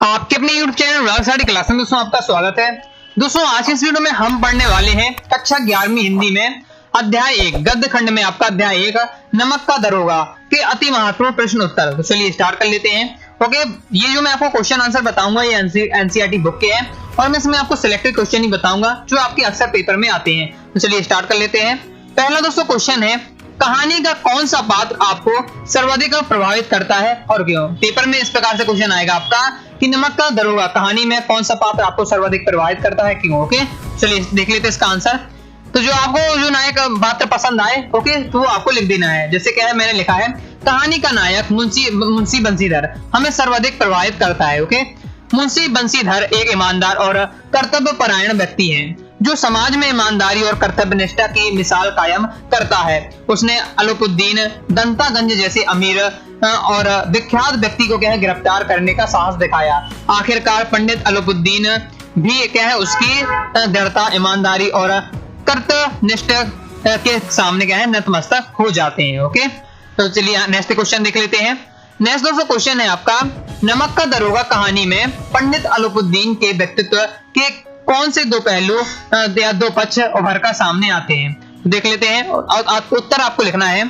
आपके अपने YouTube channel राग साड़ी क्लास में दोस्तों आपका स्वागत है। दोस्तों आज के इस वीडियो में हम पढ़ने वाले हैं कक्षा 11वीं हिंदी में अध्याय 1 गद्य खंड में आपका अध्याय 1 नमक का दरोगा के अति महत्वपूर्ण प्रश्न उत्तर। तो चलिए स्टार्ट कर लेते हैं। ओके, ये जो मैं आपको क्वेश्चन आंसर बताऊंगा ये एनसीईआरटी बुक के हैं और मैं इसमें आपको सिलेक्टेड क्वेश्चन ही बताऊंगा जो आपके अक्सर पेपर में आते हैं। तो चलिए स्टार्ट कर लेते हैं। पहला दोस्तों क्वेश्चन है, कहानी का कौन सा पात्र आपको सर्वाधिक प्रभावित करता है और क्यों? पेपर में इस प्रकार से क्वेश्चन आएगा आपका कि नमक का दरोगा कहानी में कौन सा पात्र आपको सर्वाधिक प्रभावित करता है, क्यों? ओके, चलिए देख लेते हैं इसका आंसर। तो जो आपको जो नायक पात्र पसंद आए ओके तो वो आपको लिख देना है। जैसे क्या है, मैंने लिखा है कहानी का नायक मुंशी बंसीधर हमें सर्वाधिक प्रभावित करता है। ओके, मुंशी बंसीधर एक ईमानदार और कर्तव्य परायण व्यक्ति हैं जो समाज में ईमानदारी और कर्तव्य निष्ठा की मिसाल कायम करता है। उसने अलोपुद्दीन दंतागंज जैसे अमीर और विख्यात व्यक्ति को क्या है गिरफ्तार करने का साहस दिखाया। आखिरकार पंडित अलोपुद्दीन भी क्या है उसकी दृढ़ता, ईमानदारी और कर्तव्य निष्ठा के सामने क्या है नतमस्तक हो जाते हैं। ओके, तो चलिए नेक्स्ट क्वेश्चन देख लेते हैं। नेक्स्ट दोस्तों क्वेश्चन है आपका, नमक का दरोगा कहानी में पंडित अलोपुद्दीन के व्यक्तित्व के कौन से दो पहलू या दो पक्ष उभर कर सामने आते हैं? देख लेते हैं और उत्तर आपको लिखना है।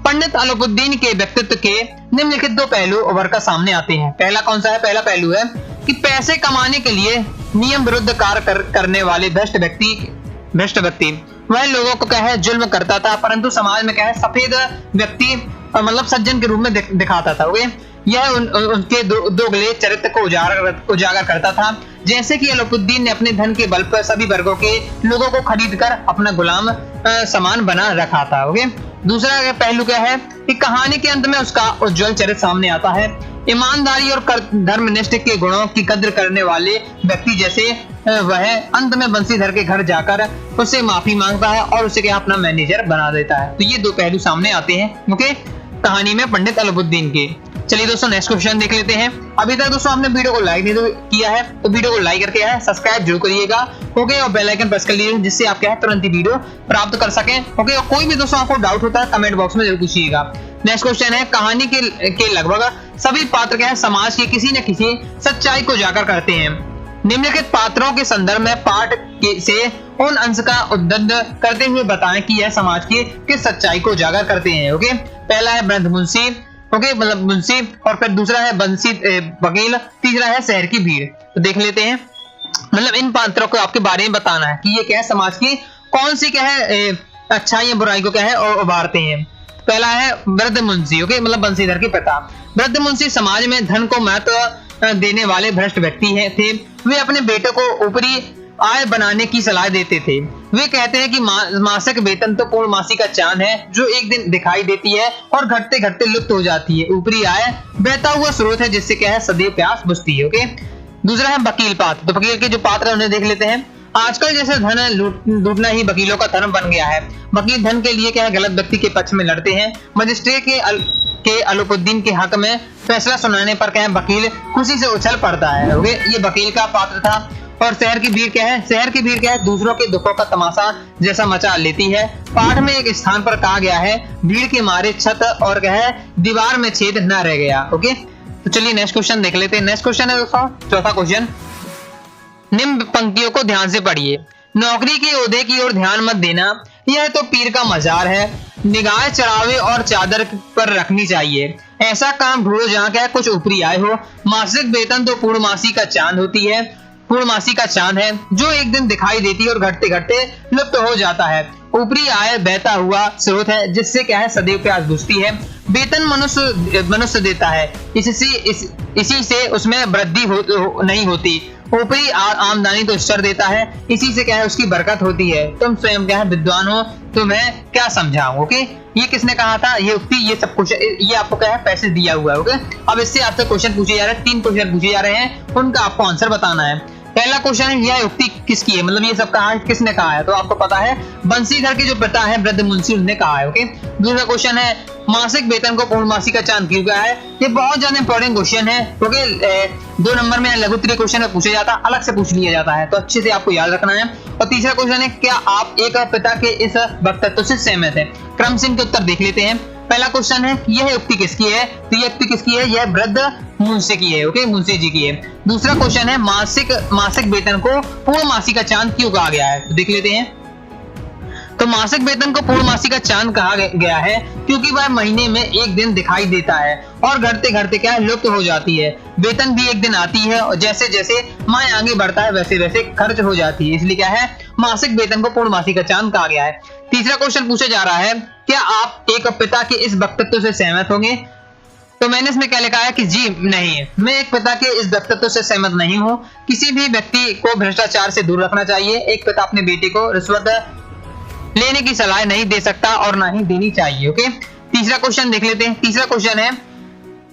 पंडित अलोपुद्दीन के व्यक्तित्व के निम्नलिखित दो पहलू उभर कर सामने आते हैं। पहला कौन सा है? पहला पहलू है कि पैसे कमाने के लिए नियम विरुद्ध कार्य करने वाले भ्रष्ट व्यक्ति वह लोगों को क्या है जुल्म करता था परंतु समाज में क्या है सफेद व्यक्ति मतलब सज्जन के रूप में दिखाता था। ओके, यह उनके दोगले चरित्र को उजागर करता था। जैसे कि अलोपुद्दीन ने अपने धन के बल पर सभी वर्गों के लोगों को खरीद कर अपना गुलाम समान बना रखा था। ओके, दूसरा पहलू क्या है कि कहानी के अंत में उसका उज्जवल चरित्र सामने आता है। ईमानदारी और धर्मनिष्ठ के गुणों की कद्र करने वाले व्यक्ति जैसे वह अंत में बंसीधर के घर जाकर उससे माफी मांगता है और उसे क्या अपना मैनेजर बना देता है। तो ये दो पहलू सामने आते हैं ओके कहानी में पंडित अलोपुद्दीन के। चलिए दोस्तों नेक्स्ट क्वेश्चन देख लेते हैं। अभी तक दोस्तों आपने वीडियो को लाइक नहीं किया है तो वीडियो को लाइक करके है सब्सक्राइब जरूर करिएगा। ओके, और बेल आइकन प्रेस कर लीजिए जिससे आप क्या है तुरंत ही वीडियो प्राप्त कर सकें। ओके, और कोई भी दोस्तों आपको डाउट होता है कमेंट बॉक्स में जरूर पूछिएगा। नेक्स्ट क्वेश्चन है, कहानी के लगभग सभी पात्र क्या है समाज की किसी न किसी सच्चाई को उजागर करते हैं। निम्नलिखित पात्रों के संदर्भ में पाठ से उन अंश का उद्धृत करते हुए बताएं कि यह समाज की किस सच्चाई को उजागर करते हैं। ओके, पहला है वृद्ध मुंशी, ओके मतलब मुंशी, और फिर दूसरा है बंसी वकील, तीसरा है शहर की भीड़। तो देख लेते हैं, मतलब इन पात्रों को आपके बारे में बताना है कि ये क्या है समाज की कौन सी क्या है अच्छाई या बुराई को क्या है और उभारते हैं। पहला है वृद्ध मुंशी, ओके मतलब बंसीधर के पिता। वृद्ध मुंशी समाज में धन को महत्व देने वाले भ्रष्ट व्यक्ति थे। वे अपने बेटे को ऊपरी आय बनाने की सलाह देते थे। वे कहते हैं कि मासिक वेतन तो पूर्णमासी का चांद है जो एक दिन दिखाई देती है और घटते घटते लुप्त हो जाती है। ऊपरी आय बहता हुआ स्रोत है जिससे क्या है सदैव प्यास बुझती है। ओके, दूसरा है वकील पात्र। तो वकील के जो पात्र है उन्हें देख लेते हैं। आजकल जैसे धन लूटना ही वकीलों का धर्म बन गया है। वकील धन के लिए क्या है गलत व्यक्ति के पक्ष में लड़ते हैं। मजिस्ट्रेट के अलोपुद्दीन के हक में फैसला सुनाने पर क्या है वकील खुशी से उछल पड़ता है। ओके, ये वकील का पात्र था। और शहर की भीड़ क्या है? शहर की भीड़ क्या है दूसरों के दुखों का तमाशा जैसा मचा लेती है। पाठ में एक स्थान पर कहा गया है भीड़ के मारे छत और क्या है दीवार में छेद न रह गया। ओके, तो चलिए नेक्स्ट क्वेश्चन देख लेते हैं। नेक्स्ट क्वेश्चन है दोस्तों चौथा क्वेश्चन, निम्न पंक्तियों को ध्यान से पढ़िए। नौकरी के ओहदे की ओर ध्यान मत देना, यह तो पीर का मजार है। निगाह चढ़ावे और चादर पर रखनी चाहिए। ऐसा काम ढूंढो जहाँ क्या कुछ ऊपरी आय हो। मासिक वेतन तो पूर्णमासी का चांद होती है, पूर्णमासी का चांद है जो एक दिन दिखाई देती है और घटते घटते लुप्त हो जाता है। ऊपरी आय बहता हुआ स्रोत है जिससे क्या है सदैव प्यास बुझती है। वेतन मनुष्य देता है, इसी से उसमें वृद्धि नहीं होती। ऊपरी आमदनी तो ईश्वर देता है, इसी से क्या है उसकी बरकत होती है। तुम स्वयं क्या है विद्वान हो तो मैं क्या समझाऊं। ओके, ये किसने कहा था? ये उक्ति, ये सब कुछ ये आपको क्या है पैसे दिया हुआ है। ओके, अब इससे आपसे क्वेश्चन पूछे जा रहे हैं, 3 क्वेश्चन पूछे जा रहे हैं, उनका आपको आंसर बताना है। पहला क्वेश्चन है यह उक्ति किसकी है, मतलब ये सब कहा है किसने कहा है? तो आपको पता है बंसीधर के जो पिता है वृद्ध मुंशी उन्होंने कहा है। ओके, दूसरा क्वेश्चन है मासिक वेतन को पूर्णमासी का चांद क्यों कहा है? ये बहुत ज्यादा इंपॉर्टेंट क्वेश्चन है क्योंकि 2 नंबर में लघु उत्तरीय क्वेश्चन में पूछा जाता है, अलग से पूछ लिया जाता है, तो अच्छे से आपको याद रखना है। और तीसरा क्वेश्चन है क्या आप एक पिता के इस वक्तव्य से सहमत है? क्रम से इनके उत्तर देख लेते हैं। पहला क्वेश्चन है यह उक्ति किसकी है? तो यह उक्ति किसकी है? यह वृद्ध मुंशी की है। ओके, मुंशी जी की है। दूसरा क्वेश्चन है मासिक वेतन को पूर्णमासी का चांद क्यों कहा गया है, तो देख लेते हैं। तो मासिक वेतन को पूर्णमासी का चांद कहा गया है क्योंकि वह महीने में एक दिन दिखाई देता है और घटते घटते क्या है, लुप्त हो जाती है। वेतन भी एक दिन आती है और जैसे जैसे माह आगे बढ़ता है वैसे वैसे खर्च हो जाती है, इसलिए क्या है, मासिक वेतन को पूर्णमासी का चांद कहा गया है। तीसरा क्वेश्चन पूछा जा रहा है, क्या आप एक पिता के इस वक्तव्य से सहमत होंगे? तो मैंने इसमें क्या लिखा है कि जी नहीं, मैं एक पिता के इस वक्तव्य से सहमत नहीं हूँ। किसी भी व्यक्ति को भ्रष्टाचार से दूर रखना चाहिए। एक पिता अपने बेटे को रिश्वत लेने की सलाह नहीं दे सकता और ना ही देनी चाहिए। ओके, तीसरा क्वेश्चन देख लेते हैं। तीसरा क्वेश्चन है,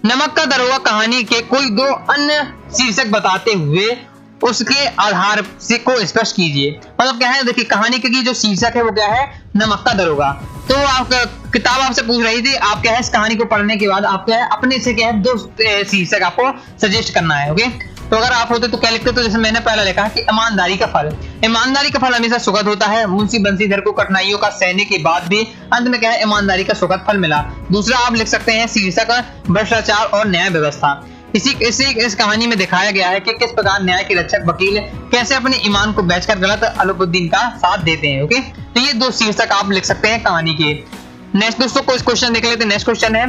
नमक का दरोगा कहानी के कोई दो अन्य शीर्षक बताते हुए उसके आधार से को स्पष्ट कीजिए। मतलब क्या है, देखिए कहानी की जो शीर्षक है वो क्या है, नमक का दरोगा। तो आप किताब आपसे पूछ रही थी, आप क्या है इस कहानी को पढ़ने के बाद आप क्या है अपने से क्या है दो शीर्षक आपको सजेस्ट करना है। ओके, तो अगर आप होते तो क्या लिखते, तो जैसे मैंने पहला लिखा है कि ईमानदारी का फल। ईमानदारी का फल हमेशा सुखद होता है। मुंशी बंसीधर को कठिनाइयों का सहने के बाद भी अंत में क्या है, ईमानदारी का सुखद फल मिला। दूसरा आप लिख सकते हैं शीर्षक भ्रष्टाचार और न्याय व्यवस्था। इस कहानी में दिखाया गया है कि किस प्रकार न्याय के रक्षक वकील कैसे अपने ईमान को बेचकर गलत अलाउद्दीन का साथ देते हैं। ओके, तो ये दो शीर्षक आप लिख सकते हैं कहानी के। नेक्स्ट दोस्तों कोई क्वेश्चन देख लेते हैं। नेक्स्ट क्वेश्चन है,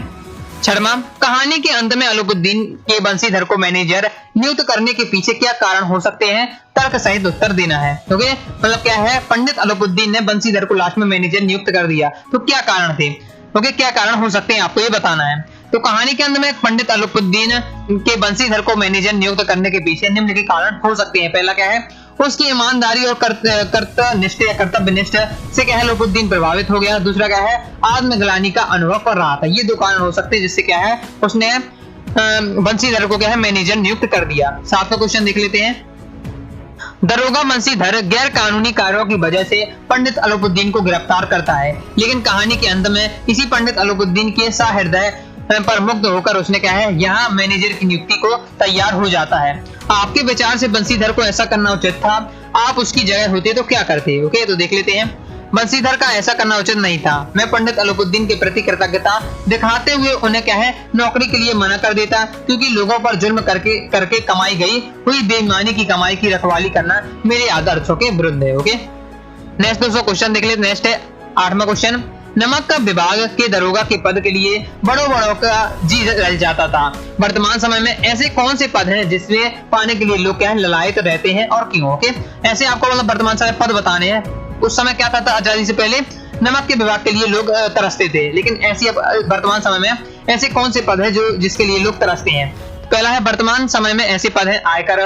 छठवां, कहानी के अंत में अलाउद्दीन के बंसीधर को मैनेजर नियुक्त करने के पीछे क्या कारण हो सकते हैं, तर्क सहित उत्तर देना है। ओके, मतलब क्या है, पंडित अलाउद्दीन ने बंसीधर को लास्ट में मैनेजर नियुक्त कर दिया, तो क्या कारण थे। ओके, क्या कारण हो सकते हैं आपको ये बताना है। तो कहानी के अंत में पंडित अलाउद्दीन के बंसीधर को मैनेजर नियुक्त करने के पीछे निम्नलिखित कारण हो सकते हैं। पहला क्या है, उसकी ईमानदारी और कर्तव्यनिष्ठ या कर्तव्यनिष्ठ से क्या है अलाउद्दीन प्रभावित हो गया। दूसरा क्या है, आत्मग्लानि का अनुभव कर रहा था। ये दो कारण हो सकते हैं जिससे क्या है उसने बंसीधर को क्या है मैनेजर नियुक्त कर दिया। सातवां क्वेश्चन देख लेते हैं। दरोगा बंसीधर गैर कानूनी कार्यों की वजह से पंडित अलाउद्दीन को गिरफ्तार करता है, लेकिन कहानी के अंत में इसी पंडित अलाउद्दीन के सहृदय पर मुग्ध होकर उसने क्या है यहाँ मैनेजर की नियुक्ति को तैयार हो जाता है। आपके विचार से बंसीधर को ऐसा करना उचित था, आप उसकी जगह होते तो क्या करते। ओके, तो देख लेते हैं। बंसीधर का ऐसा करना उचित नहीं था। मैं पंडित अलाउद्दीन के प्रति कृतज्ञता दिखाते हुए उन्हें क्या है नौकरी के लिए मना कर देता, क्योंकि लोगों पर जुल्म करके कमाई गई हुई बेईमानी की कमाई की रखवाली करना मेरे आदर्शों के विरुद्ध है। ओके, नेक्स्ट दोस्तों क्वेश्चन देख लेते। नेक्स्ट है आठवां क्वेश्चन, नमक का विभाग के दरोगा के पद के लिए बड़ों का जी जल जाता था। वर्तमान समय में ऐसे कौन से पद हैं जिसमें पाने के लिए लोग क्या है ललायत रहते हैं और क्यों। ओके, ऐसे आपको मतलब वर्तमान समय पद बताने हैं। उस समय क्या था आजादी से पहले नमक के विभाग के लिए लोग तरसते थे, लेकिन ऐसी वर्तमान समय में ऐसे कौन से पद है जो जिसके लिए लोग तरसते हैं। पहला है, वर्तमान समय में ऐसे पद हैं आयकर,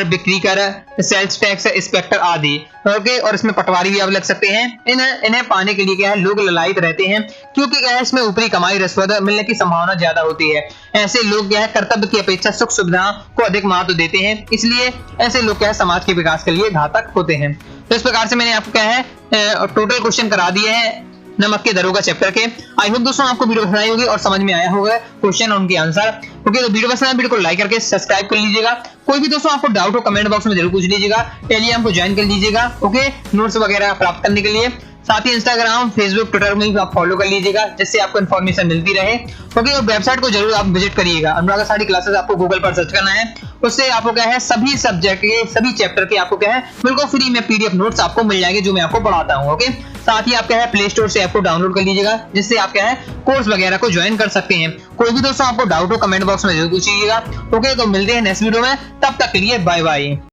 बिक्री कर, सेल्स टैक्स, इंस्पेक्टर आदि। ओके, और इसमें पटवारी भी आप लग सकते हैं। इन्हें पाने के लिए क्या है लोग ललायत रहते हैं, क्योंकि क्या है इसमें ऊपरी कमाई रिश्वत मिलने की संभावना ज्यादा होती है। ऐसे लोग क्या है कर्तव्य की अपेक्षा सुख सुविधा को अधिक महत्व देते हैं, इसलिए ऐसे लोग क्या है समाज के विकास के लिए घातक होते हैं। तो इस प्रकार से मैंने आपको क्या है टोटल क्वेश्चन करा दिए हैं नमक के दरोगा चैप्टर के। आई होप दोस्तों आपको वीडियो पसंद आई होगी और समझ में आया होगा क्वेश्चन और उनके आंसर। ओके, तो वीडियो पसंद आए वीडियो को लाइक करके सब्सक्राइब कर लीजिएगा। कोई भी दोस्तों आपको डाउट हो कमेंट बॉक्स में जरूर पूछ लीजिएगा। टेलीग्राम को ज्वाइन कर लीजिएगा। ओके, नोट्स वगैरह प्राप्त करने के लिए। साथ ही इंस्टाग्राम, फेसबुक, ट्विटर में भी आप फॉलो कर लीजिएगा, जिससे आपको इन्फॉर्मेशन मिलती रहे। ओके, और वेबसाइट को जरूर आप विजिट करिएगा। अनुराग साड़ी क्लासेस आपको गूगल पर सर्च करना है, उससे आपको क्या है सभी सब्जेक्ट के सभी चैप्टर के आपको क्या है बिल्कुल फ्री में पीडीएफ नोट्स आपको मिल जाएंगे जो मैं आपको पढ़ाता हूँ। ओके, साथ ही आप क्या है प्ले स्टोर से ऐप को डाउनलोड कर लीजिएगा, जिससे आप क्या है कोर्स वगैरह को ज्वाइन कर सकते हैं। कोई भी दोस्तों आपको डाउट हो कमेंट बॉक्स में जरूर पूछिएगा। ओके, तो मिलते हैं नेक्स्ट वीडियो में, तब तक के लिए बाय बाय।